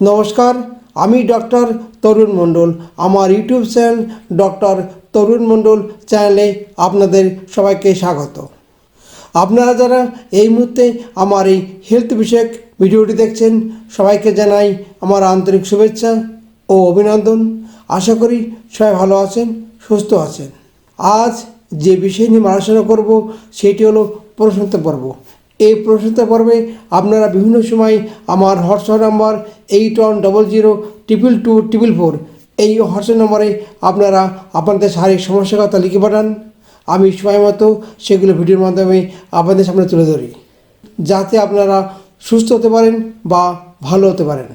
নমস্কার, আমি ডক্টর তরুণ মণ্ডল। আমার ইউটিউব চ্যানেল ডক্টর তরুণ মণ্ডল চ্যানেলে আপনাদের সবাইকে স্বাগত। আপনারা যারা এই মুহূর্তে আমার এই হেলথ বিষয়ক ভিডিওটি দেখছেন, সবাইকে জানাই আমার আন্তরিক শুভেচ্ছা ও অভিনন্দন। আশা করি সবাই ভালো আছেন, সুস্থ আছেন। আজ যে বিষয় নিয়ে আলোচনা করব সেটি হলো প্রশ্নোত্তর পর্ব। এই প্রশ্নোত্তর পর্বে আপনারা বিভিন্ন সময় আমার হোয়াটসঅ্যাপ নাম্বার 8100222244 এই হোয়াটসঅ্যাপ নম্বরে আপনারা আপনাদের শারীরিক সমস্যার কথা লিখে পাঠান। আমি সময় মতো সেগুলো ভিডিওর মাধ্যমে আপনাদের সামনে তুলে ধরি, যাতে আপনারা সুস্থ হতে পারেন বা ভালো হতে পারেন।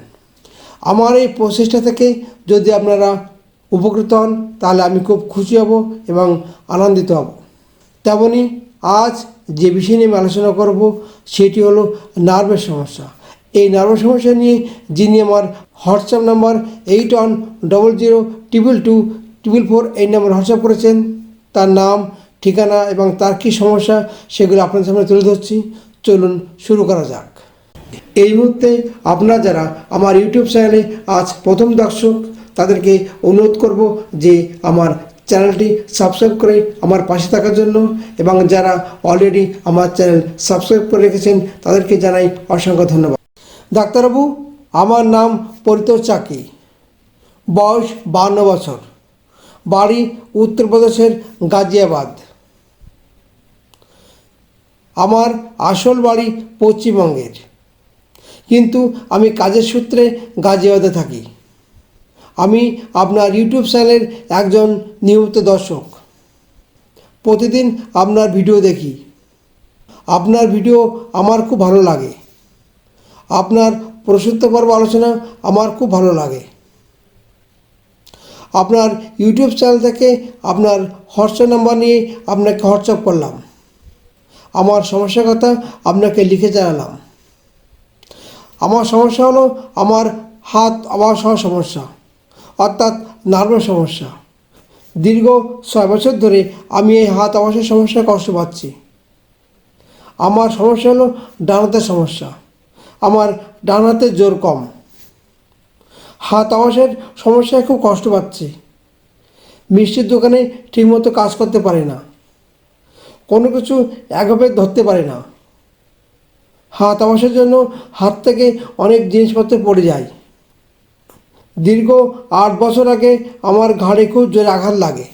আমার এই প্রচেষ্টা থেকে যদি আপনারা উপকৃত হন তাহলে আমি খুব খুশি হব এবং আনন্দিত হব। তেমনি আজ যে বিষয় নিয়ে আমি আলোচনা করব সেটি হলো নার্ভের সমস্যা। এই নার্ভের সমস্যা নিয়ে যিনি আমার হোয়াটসঅ্যাপ নাম্বার 8100222244 এই নাম্বার হোয়াটসঅ্যাপ করেছেন, তার নাম, ঠিকানা এবং তার কী সমস্যা সেগুলো আপনাদের সামনে তুলে ধরছি। চলুন শুরু করা যাক। এই মুহূর্তে আপনারা যারা আমার ইউটিউব চ্যানেলে আজ প্রথম দর্শক, তাদেরকে অনুরোধ করব যে আমার চ্যানেলটি সাবস্ক্রাইব করে আমার পাশে থাকার জন্য, এবং যারা অলরেডি আমার চ্যানেল সাবস্ক্রাইব করে রেখেছেন তাদেরকে জানাই অসংখ্য ধন্যবাদ। ডাক্তারবাবু, আমার নাম পরিতোষ চাকি, বয়স 52 বছর, বাড়ি উত্তরপ্রদেশের গাজিয়াবাদ। আমার আসল বাড়ি পশ্চিমবঙ্গের, কিন্তু আমি কাজের সূত্রে গাজিয়াবাদে থাকি। আমি আপনার ইউটিউব চ্যানেলের একজন নিয়মিত দর্শক। প্রতিদিন আপনার ভিডিও দেখি। আপনার ভিডিও আমার খুব ভালো লাগে। আপনার প্রশ্নোত্তর পর্ব আলোচনা আমার খুব ভালো লাগে। আপনার ইউটিউব চ্যানেল থেকে আপনার হোয়াটসঅ্যাপ নাম্বার নিয়ে আপনাকে হোয়াটসঅ্যাপ করলাম। আমার সমস্যার কথা আপনাকে লিখে জানালাম। আমার সমস্যা হলো আমার হাত আবাস হওয়ার সমস্যা, অর্থাৎ নার্ভের সমস্যা। দীর্ঘ 6 বছর ধরে আমি এই হাত আবাসের সমস্যায় কষ্ট পাচ্ছি। আমার সমস্যা হলো ডান হাতের সমস্যা। আমার ডান হাতের জোর কম। হাত আবাসের সমস্যায় খুব কষ্ট পাচ্ছি। মিষ্টির দোকানে ঠিকমতো কাজ করতে পারি না। কোনো কিছু একভাবে ধরতে পারি না। হাত আবাসের জন্য হাত থেকে অনেক জিনিসপত্র পড়ে যায়। দীর্ঘ 8 বছর আগে আমার ঘাড়ে খুব জোরে আঘাত লাগে।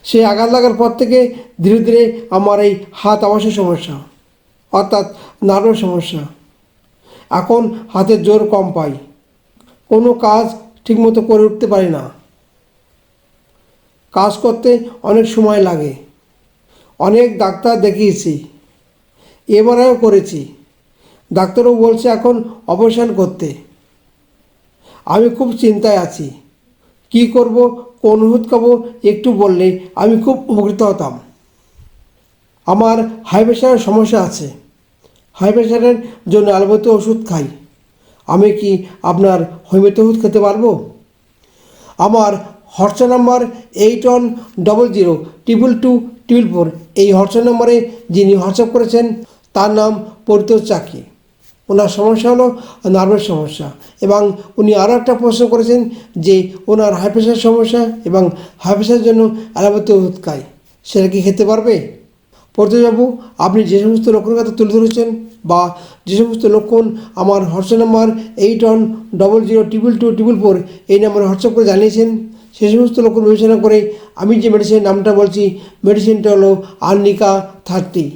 সেই আঘাত লাগার পর থেকে ধীরে ধীরে আমার এই হাত আবাসের সমস্যা, অর্থাৎ নার্ভের সমস্যা। এখন হাতের জোর কম পাই। কোনো কাজ ঠিকমতো করে উঠতে পারি না। কাজ করতে অনেক সময় লাগে। অনেক ডাক্তার দেখিয়েছি, এমআরআইও করেছি। ডাক্তারও বলছে এখন অপারেশন করতে। আমি খুব চিন্তায় আছি। কি করব, কোন ওষুধ খাবো একটু বললে আমি খুব উপকৃত হতাম। আমার হাই প্রেশারের সমস্যা আছে। হাই প্রেশারের জন্য অ্যালোপ্যাথি ওষুধ খাই। আমি কি আপনার হোমিওপ্যাথি ওষুধ খেতে পারবো? আমার হোয়াটসঅ্যাপ নাম্বার 8100222244 এই হোয়াটসঅ্যাপ নম্বরে যিনি হোয়াটসঅ্যাপ করেছেন তার নাম পরিতোষ চাকি। ওনার সমস্যা হলো নার্ভের সমস্যা, এবং উনি আরও একটা প্রশ্ন করেছেন যে ওনার হাই প্রেশার সমস্যা এবং হাই প্রেশারের জন্য অ্যালোপ্যাথি ওষুধ খায়, সেটা কি খেতে পারবে? পরিতোষবাবু, আপনি যে সমস্ত লক্ষণের কথা তুলে ধরেছেন বা যে সমস্ত লক্ষণ আমার হোয়াটসঅ্যাপ নাম্বার 8100222244 এই নাম্বারে হোয়াটসঅ্যাপ করে জানিয়েছেন, সেই সমস্ত লক্ষণ বিবেচনা করে আমি যে মেডিসিনের নামটা বলছি, মেডিসিনটা হলো আর্নিকা 30।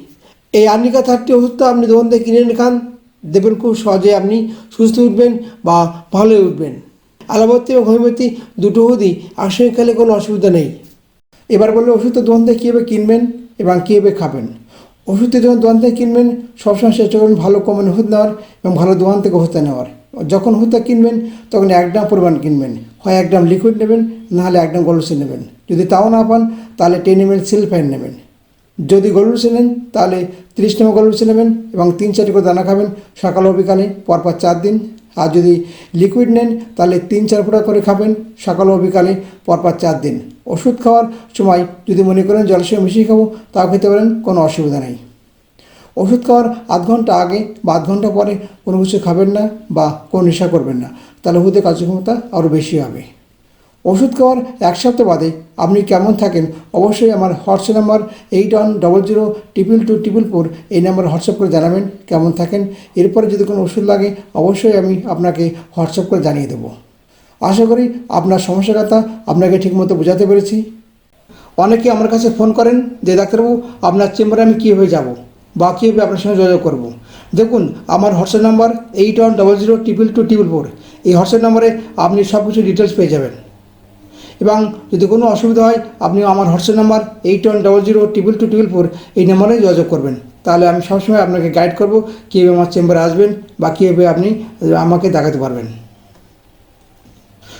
এই আর্নিকা 30 ওষুধটা আপনি দোকান থেকে কিনে এনে খান, দেখবেন খুব সহজে আপনি সুস্থ উঠবেন বা ভালো হয়ে উঠবেন। অ্যালোপ্যাথি এবং হোমিওপ্যাথি দুটো ওষুধই একসঙ্গে খেলে কোনো অসুবিধা নেই। এবার বললে ওষুধটা দোকান থেকে কীভাবে কিনবেন এবং কীভাবে খাবেন। ওষুধটা যখন দোকান থেকে কিনবেন সবসময় চেষ্টা করবেন ভালো কোম্পানির ওষুধ নেওয়ার এবং ভালো দোকান থেকে ওষুধটা নেওয়ার। যখন ওষুধটা কিনবেন তখন 1 গ্রাম পরিমাণ কিনবেন, হয় 1 গ্রাম লিকুইড নেবেন, নাহলে 1 গ্রাম গলুসিন নেবেন। যদি তাও না পান তাহলে 10 ml সিলফাইন নেবেন। যদি গলুসিন নেন তাহলে 30 নম্বর গলুসিন নেবেন এবং 3-4 করে দানা খাবেন সকাল ও বিকালে পরপর 4 দিন। আর যদি লিকুইড নেন তাহলে 3-4 ফোঁটা করে খাবেন সকাল ও বিকালে পরপর 4 দিন। ওষুধ খাওয়ার সময় যদি মনে করেন জলের সঙ্গে মিশিয়ে খাবো তাও খেতে পারেন, কোনো অসুবিধা নেই। ওষুধ খাওয়ার আধ ঘন্টা আগে বা আধ ঘন্টা পরে কোনো কিছু খাবেন না বা কোনো নেশা করবেন না, তাহলে ওষুধের কার্যক্ষমতা আরও বেশি হবে। ওষুধ খাওয়ার 1 সপ্তাহ বাদে আপনি কেমন থাকেন অবশ্যই আমার হোয়াটসঅ্যাপ নাম্বার 8100224444 এই নাম্বার হোয়াটসঅ্যাপ করে জানাবেন কেমন থাকেন। এরপরে যদি কোনো ওষুধ লাগে অবশ্যই আমি আপনাকে হোয়াটসঅ্যাপ করে জানিয়ে দেবো। আশা করি আপনার সমস্যার কথা আপনাকে ঠিকমতো বোঝাতে পেরেছি। অনেকে আমার কাছে ফোন করেন যে ডাক্তারবাবু আপনার চেম্বারে আমি কীভাবে যাব বা কীভাবে আপনার সঙ্গে যোগাযোগ করব। দেখুন, আমার হোয়াটসঅ্যাপ নাম্বার 8100224444, এই হোয়াটসঅ্যাপ নাম্বারে আপনি সব কিছু ডিটেলস পেয়ে যাবেন। এবং যদি কোনো অসুবিধা হয় আপনি আমার হোয়াটসঅ্যাপ নাম্বার 8100224444 এই নাম্বারে যোগাযোগ করবেন। তাহলে আমি সবসময় আপনাকে গাইড করব কীভাবে আমার চেম্বারে আসবেন বা কীভাবে আপনি আমাকে দেখাতে পারবেন।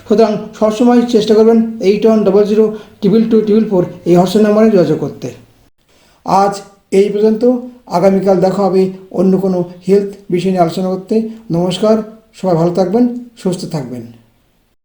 সুতরাং সবসময় চেষ্টা করবেন 8100224444 এই হোয়াটসঅ্যাপ নাম্বারে যোগাযোগ করতে। আজ এই পর্যন্ত, আগামীকাল দেখা হবে অন্য কোনো হেলথ বিষয় নিয়ে আলোচনা করতে। নমস্কার, সবাই ভালো থাকবেন, সুস্থ থাকবেন।